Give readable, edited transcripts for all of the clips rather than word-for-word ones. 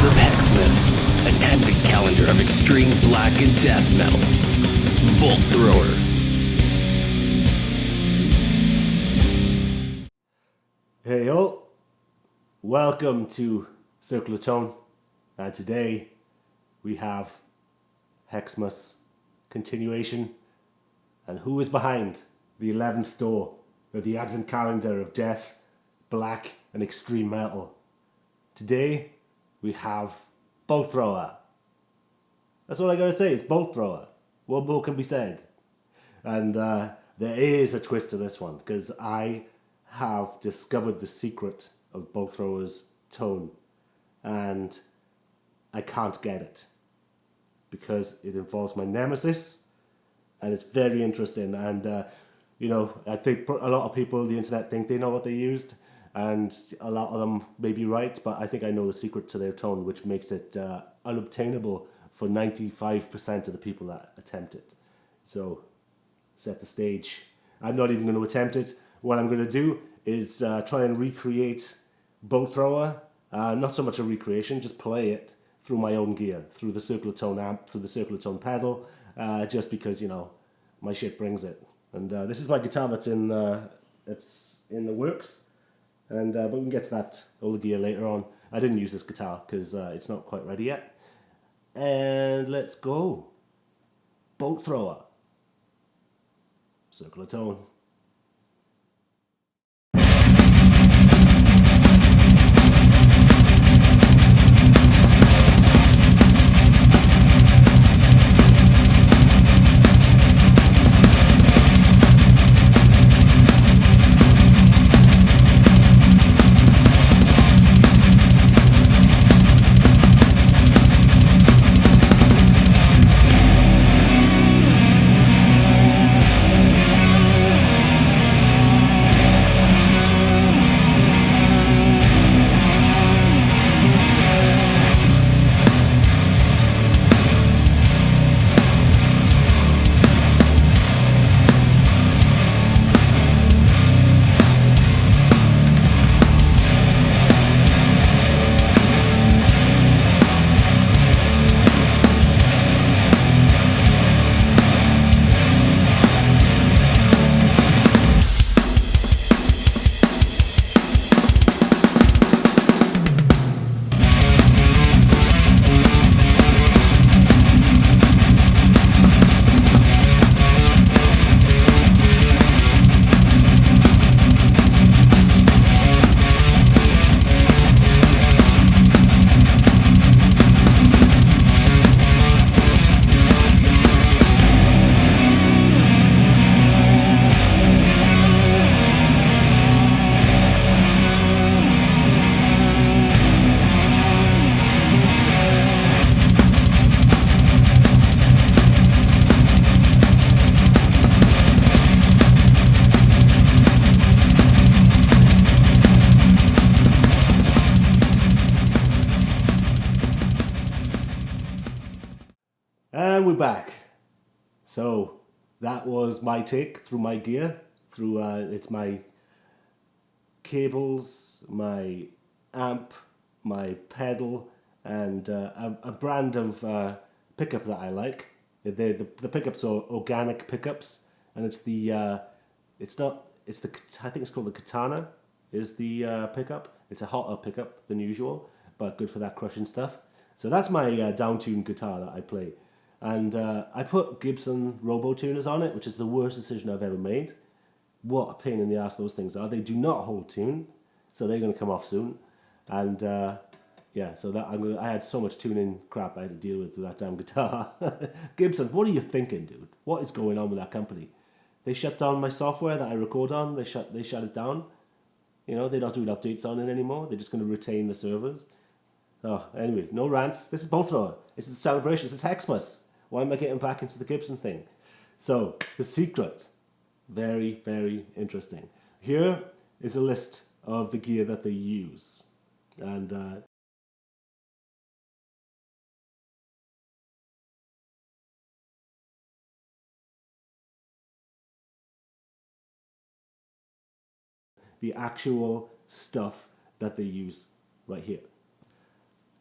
of Hex-Mass, an advent calendar of extreme black and death metal. Bolt Thrower. Hey yo, welcome to Circle of Tone, and today we have Hex-Mass continuation, and who is behind the 11th door of the advent calendar of death, black and extreme metal. Today we have Bolt Thrower. That's all I gotta say, it's Bolt Thrower. What more can be said? And there is a twist to this one, because I have discovered the secret of Bolt Thrower's tone, and I can't get it because it involves my nemesis, and it's very interesting. And you know, I think a lot of people on the internet think they know what they used, and a lot of them may be right, but I think I know the secret to their tone, which makes it unobtainable for 95% of the people that attempt it. So set the stage. I'm not even going to attempt it. What I'm going to do is try and recreate Bolt Thrower. Not so much a recreation, just play it through my own gear, through the Circle of Tone amp, through the Circle of Tone pedal, just because, you know, my shit brings it. And this is my guitar that's in the works, and but we can get to that old gear later on. I didn't use this guitar because it's not quite ready yet. And let's go. Bolt Thrower. Circle of Tone. And we're back. So that was my take through my gear, through it's my cables, my amp, my pedal, and a brand of pickup that I like. The pickups are organic pickups, and I think it's called the Katana is the pickup. It's a hotter pickup than usual, but good for that crushing stuff. So that's my down-tuned guitar that I play. And I put Gibson Robo-Tuners on it, which is the worst decision I've ever made. What a pain in the ass those things are. They do not hold tune, so they're going to come off soon. And yeah, so that I had so much tuning crap I had to deal with that damn guitar. Gibson, what are you thinking, dude? What is going on with that company? They shut down my software that I record on. They shut it down. You know, they're not doing updates on it anymore. They're just going to retain the servers. Oh, anyway, no rants. This is Bolt Thrower. This is a celebration. This is Hex-Mass. Why am I getting back into the Gibson thing? So, the secret. Very, very interesting. Here is a list of the gear that they use. And the actual stuff that they use right here.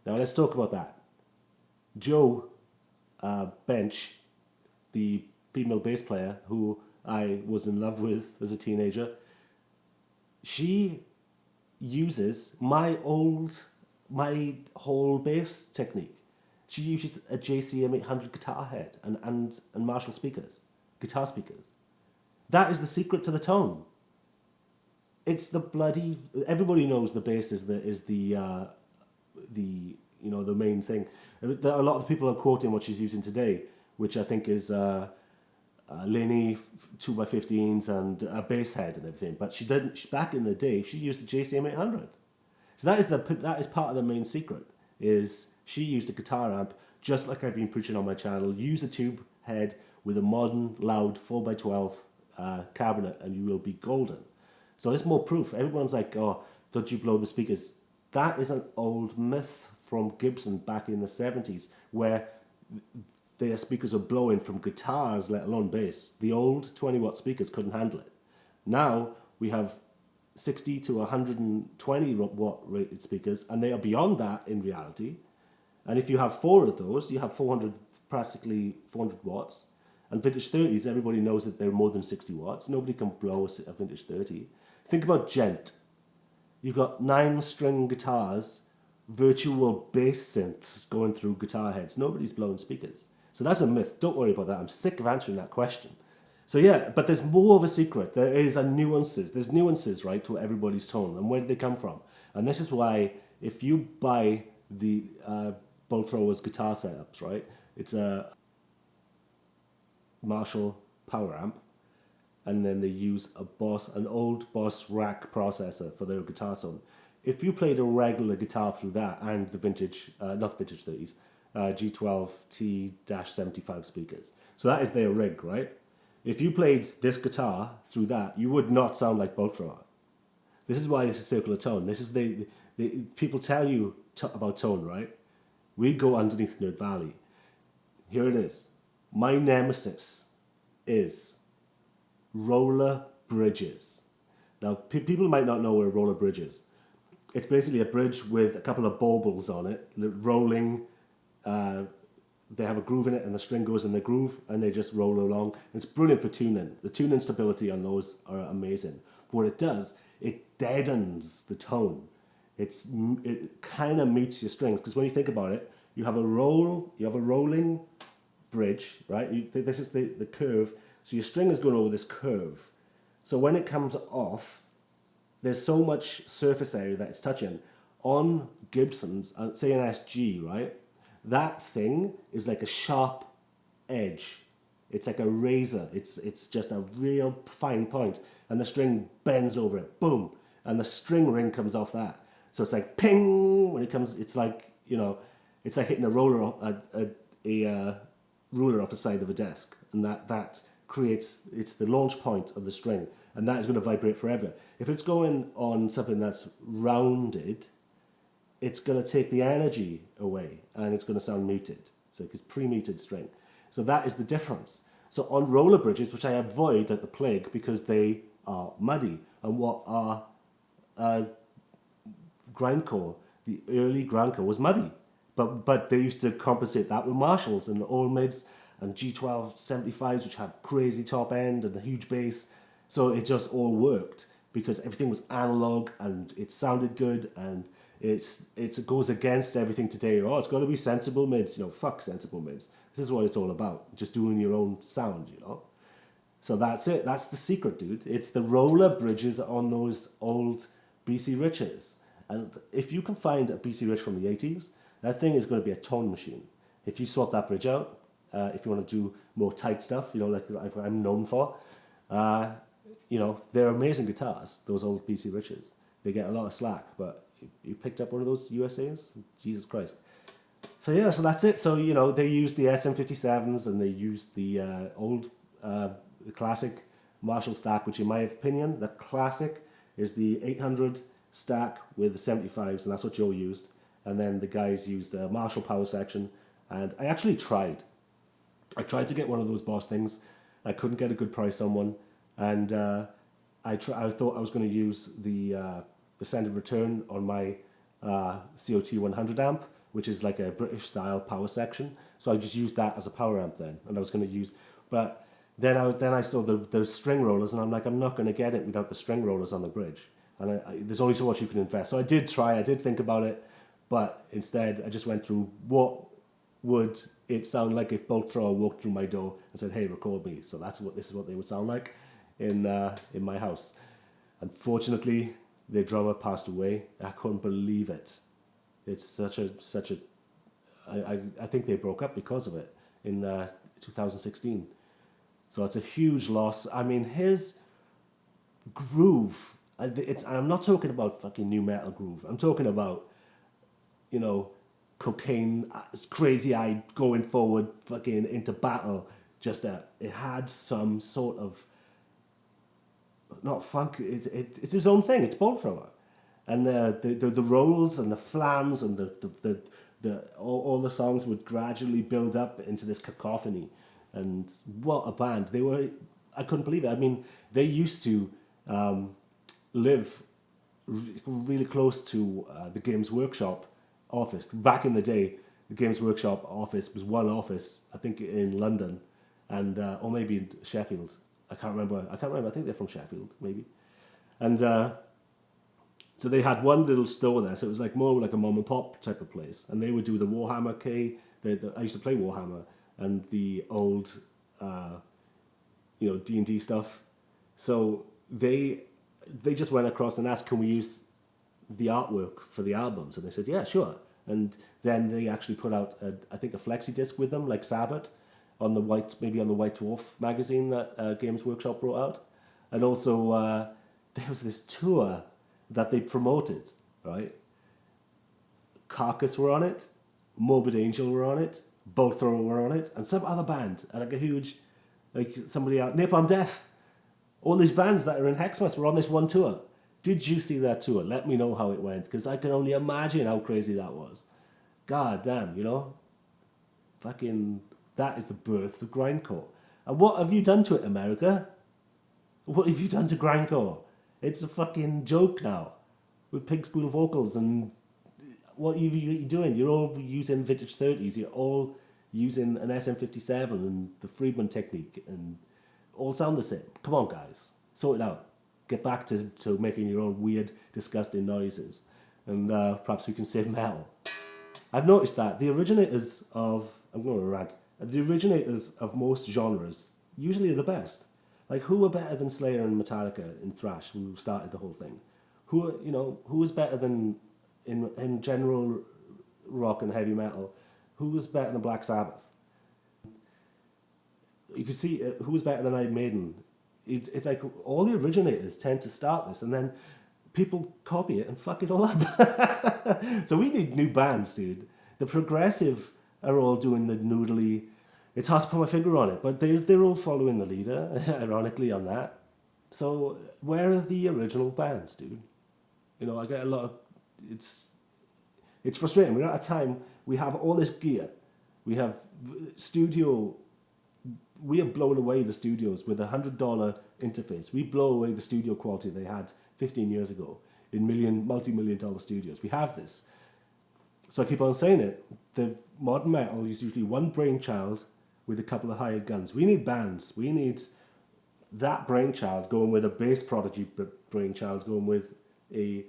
Now let's talk about that. Joe Bench, the female bass player who I was in love with as a teenager, she uses my whole bass technique. She uses a JCM 800 guitar head and Marshall speakers, guitar speakers. That is the secret to the tone. It's the bloody. Everybody knows the bass is the main thing. A lot of people are quoting what she's using today, which I think is Laney 2x15s and a bass head and everything. But she didn't. Back in the day, she used the JCM 800. So that is part of the main secret. Is she used a guitar amp just like I've been preaching on my channel. Use a tube head with a modern, loud 4x12 cabinet, and you will be golden. So there's more proof. Everyone's like, "Oh, don't you blow the speakers?" That is an old myth from Gibson back in the 70s, where their speakers were blowing from guitars, let alone bass. The old 20-watt speakers couldn't handle it. Now we have 60 to 120 watt rated speakers, and they are beyond that in reality. And if you have 4 of those, you have practically 400 watts. And vintage 30s, everybody knows that they're more than 60 watts. Nobody can blow a vintage 30. Think about Djent. You've got 9-string guitars, virtual bass synths going through guitar heads. Nobody's blowing speakers. So that's a myth. Don't worry about that. I'm sick of answering that question. So yeah, but there's more of a secret. There is nuances. There's nuances, right, to everybody's tone. And where do they come from? And this is why if you buy the Bolt Thrower's guitar setups, right, it's a Marshall power amp, and then they use an old Boss rack processor for their guitar sound. If you played a regular guitar through that and the vintage, not vintage 30s, G12T-75 speakers, so that is their rig, right? If you played this guitar through that, you would not sound like Bolt Thrower. This is why it's a circular tone. This is the people tell you about tone, right? We go underneath Nerd Valley. Here it is. My nemesis is roller bridges. Now, people might not know what a roller bridge is. It's basically a bridge with a couple of baubles on it, rolling. They have a groove in it, and the string goes in the groove, and they just roll along. It's brilliant for tuning. The tuning stability on those are amazing. But what it does, it deadens the tone. It kind of mutes your strings, because when you think about it, you have a rolling bridge, right? This is the curve. So your string is going over this curve. So when it comes off, there's so much surface area that it's touching. On Gibson's, say an SG, right? That thing is like a sharp edge. It's like a razor. It's just a real fine point. And the string bends over it, boom. And the string ring comes off that. So it's like ping when it comes. It's like, it's like hitting a ruler off the side of a desk, and that creates, it's the launch point of the string, and that is going to vibrate forever. If it's going on something that's rounded, it's going to take the energy away, and it's going to sound muted. So it's pre-muted string. So that is the difference. So on roller bridges, which I avoid at the plague because they are muddy, and what are grindcore, the early grindcore was muddy, but they used to compensate that with Marshalls and the old mids and G12 75s, which had crazy top end and a huge bass. So it just all worked because everything was analog and it sounded good, and it goes against everything today. Oh, it's got to be sensible mids. Fuck sensible mids. This is what it's all about. Just doing your own sound, So that's it. That's the secret, dude. It's the roller bridges on those old BC Riches. And if you can find a BC Rich from the 80s, that thing is going to be a tone machine. If you swap that bridge out, if you want to do more tight stuff, like I'm known for, they're amazing guitars, those old BC Riches. They get a lot of slack, but you picked up one of those USAs? Jesus Christ. So yeah, so that's it. So, they used the SM57s, and they used the old, the classic Marshall stack, which in my opinion, the classic is the 800 stack with the 75s, and that's what Joe used. And then the guys used a Marshall power section, and I actually tried. I tried to get one of those Boss things. I couldn't get a good price on one, and I thought I was going to use the send and return on my COT 100 amp, which is like a British style power section. So I just used that as a power amp then, and I was going to use, but then I saw the string rollers, and I'm like, I'm not going to get it without the string rollers on the bridge, and there's only so much you can invest. So I did think about it, but instead I just went through what would it sound like if Bolt Thrower walked through my door and said, "Hey, record me." So this is what they would sound like in my house. Unfortunately, their drummer passed away. I couldn't believe it. It's such a. I think they broke up because of it in 2016. So it's a huge loss. I mean, his groove. I'm not talking about fucking NuMetal groove. I'm talking about, cocaine, crazy eyed, going forward, fucking into battle. It had some sort of, not funk. It's his own thing. It's Bolt Thrower, and the rolls and the flams and all the songs would gradually build up into this cacophony. And what a band they were! I couldn't believe it. I mean, they used to live really close to the Games Workshop office. Back in the day, the Games Workshop office was one office, I think, in London, and or maybe in Sheffield. I can't remember. I think they're from Sheffield, maybe. And so they had one little store there. So it was like more like a mom and pop type of place. And they would do the Warhammer I used to play Warhammer and the old, D&D stuff. So they just went across and asked, can we use the artwork for the albums? And they said, yeah, sure. And then they actually put out, I think, a flexi disc with them, like Sabbath, on the White Dwarf magazine that Games Workshop brought out. And also there was this tour that they promoted, right? Carcass were on it, Morbid Angel were on it, Bolt Thrower were on it, and some other band, and like a huge, like somebody out, Napalm Death. All these bands that are in Hex-Mass were on this one tour. Did you see that tour? Let me know how it went, because I can only imagine how crazy that was. God damn, fucking, that is the birth of grindcore. And what have you done to it, America? What have you done to grindcore? It's a fucking joke now, with pig squeal vocals, and what are you doing? You're all using vintage 30s, you're all using an SM57 and the Friedman technique, and all sound the same. Come on, guys, sort it out. Get back to making your own weird, disgusting noises, and perhaps we can save metal. I've noticed that the originators of, I'm going to rant, the originators of most genres usually are the best. Like, who are better than Slayer and Metallica in thrash, who started the whole thing? Who is better than, in general rock and heavy metal, who was better than Black Sabbath? You can see who was better than Iron Maiden. It's like all the originators tend to start this, and then people copy it and fuck it all up. So we need new bands, dude. The progressive are all doing the noodly. It's hard to put my finger on it, but they're all following the leader, ironically, on that. So where are the original bands, dude? I get a lot of... It's frustrating. We're at a time, we have all this gear. We have studio... We have blown away the studios with a $100 interface. We blow away the studio quality they had 15 years ago in multi-million-dollar studios. We have this. So I keep on saying it. The modern metal is usually one brainchild with a couple of hired guns. We need bands. We need that brainchild going with a bass prodigy brainchild going with a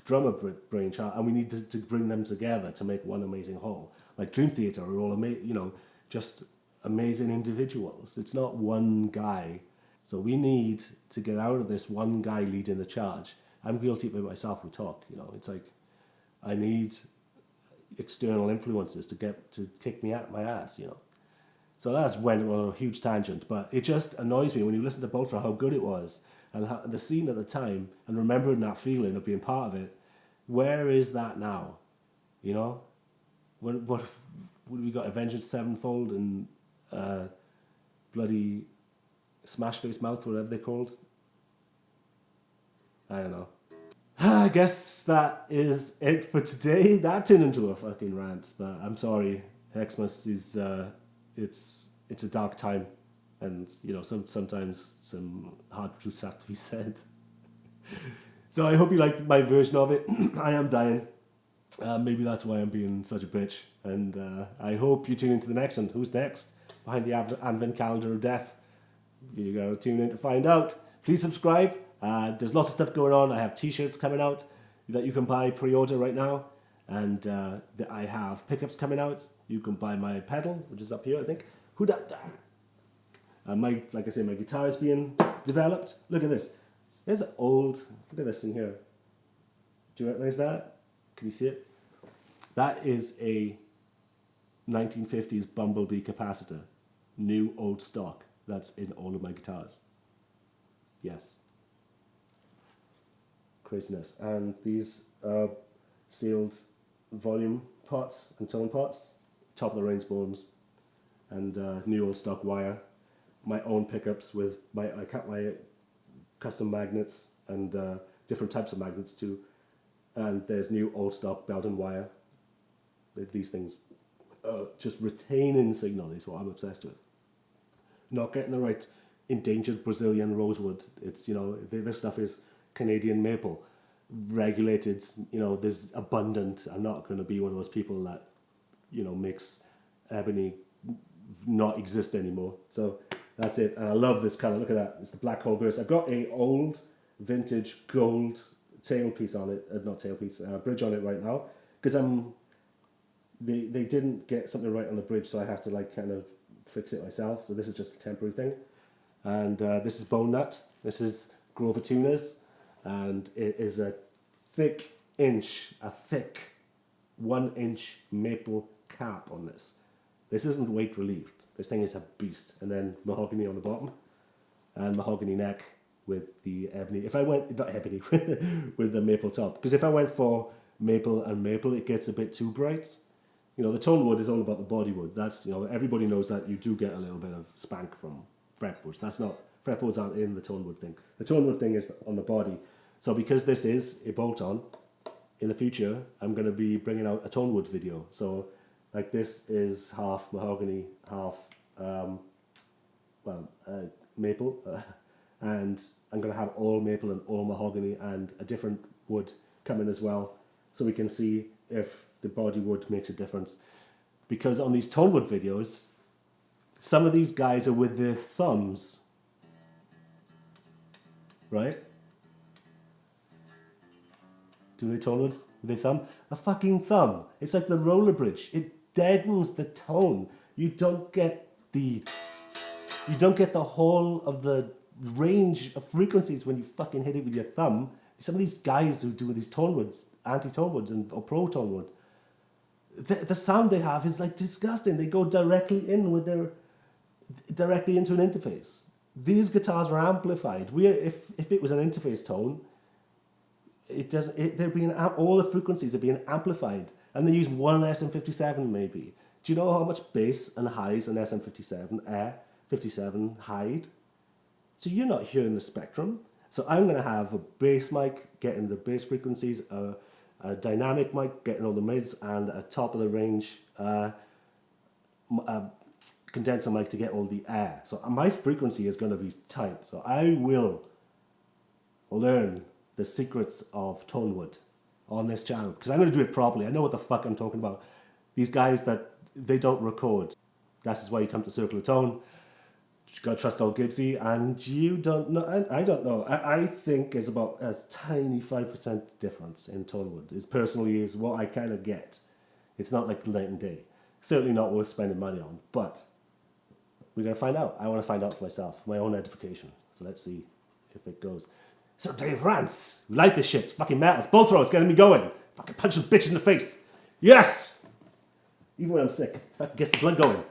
drummer brainchild, and we need to bring them together to make one amazing whole. Like Dream Theater are all just amazing individuals. It's not one guy. So we need to get out of this one guy leading the charge. I'm guilty of it myself. We talk. It's like I need external influences to kick me out my ass. So that's went on a huge tangent, but it just annoys me when you listen to Bolt Thrower how good it was, and how, the scene at the time, and remembering that feeling of being part of it. Where is that now? What we got? Avenged Sevenfold and bloody Smash Face Mouth, whatever they're called. I don't know. I guess that is it for today. That turned into a fucking rant, but I'm sorry. Hex-Mass is it's a dark time, and sometimes some hard truths have to be said. So I hope you liked my version of it. I am dying. Maybe that's why I'm being such a bitch. And I hope you tune into the next one. Who's next? Behind the Advent calendar of death. You gotta tune in to find out. Please subscribe. There's lots of stuff going on. I have t-shirts coming out that you can buy pre-order right now. And I have pickups coming out. You can buy my pedal, which is up here, I think. Who that? Like I say, my guitar is being developed. Look at this. There's an old. Look at this in here. Do you recognize that? Can you see it? That is a 1950s Bumblebee capacitor, new old stock. That's in all of my guitars. Yes. Craziness. And these sealed volume pots and tone pots, top of the range bones, and new old stock wire. My own pickups with my custom magnets and different types of magnets too. And there's new old stock belt and wire. These things, just retaining signal is what I'm obsessed with. Not getting the right endangered Brazilian rosewood. It's, this stuff is Canadian maple, regulated. There's abundant. I'm not going to be one of those people that, makes ebony not exist anymore. So that's it. And I love this color. Look at that. It's the black hole burst. I've got a old vintage gold tailpiece on it. Not tailpiece, bridge on it right now. Because they didn't get something right on the bridge, so I have to kind of fix it myself. So this is just a temporary thing. And this is Bone Nut. This is Grover Tuners. And it is a thick 1-inch maple cap on this. This isn't weight relieved. This thing is a beast. And then mahogany on the bottom. And mahogany neck with the ebony. If I went, not ebony, with the maple top. Because if I went for maple and maple, it gets a bit too bright. The tone wood is all about the body wood. That's, everybody knows that you do get a little bit of spank from fretboards. That's not, fretboards aren't in the tone wood thing. The tone wood thing is on the body. So because this is a bolt-on, in the future, I'm going to be bringing out a tone wood video. So, like this is half mahogany, half, maple. And I'm going to have all maple and all mahogany and a different wood coming as well. So we can see if the body wood makes a difference. Because on these tone wood videos, some of these guys are with their thumbs. Right? Do they tone woods with their thumb? A fucking thumb. It's like the roller bridge. It deadens the tone. You don't get the whole of the range of frequencies when you fucking hit it with your thumb. Some of these guys who do these tone woods, anti-tone woods or pro tone wood, the sound they have is disgusting. They go directly into an interface. These guitars are amplified. If it was an interface tone, all the frequencies are being amplified, and they use one SM57 maybe. Do you know how much bass and highs an SM57 57 hide? So you're not hearing the spectrum. So I'm going to have a bass mic getting the bass frequencies, a dynamic mic getting all the mids, and a top of the range condenser mic to get all the air. So my frequency is going to be tight. So I will learn the secrets of tone wood on this channel, because I'm going to do it properly. I know what the fuck I'm talking about. These guys that they don't record. That is why you come to Circle of Tone. You gotta trust old Gibson, and you don't know. I don't know. I think it's about a tiny 5% difference in tone wood. It personally is what I kind of get. It's not like night and day. Certainly not worth spending money on. But we're gonna find out. I want to find out for myself, my own edification. So let's see if it goes. So Dave rants. We like this shit. It's fucking metal. It's bull throw. It's getting me going. Fucking punch those bitches in the face. Yes. Even when I'm sick, fucking gets the blood going.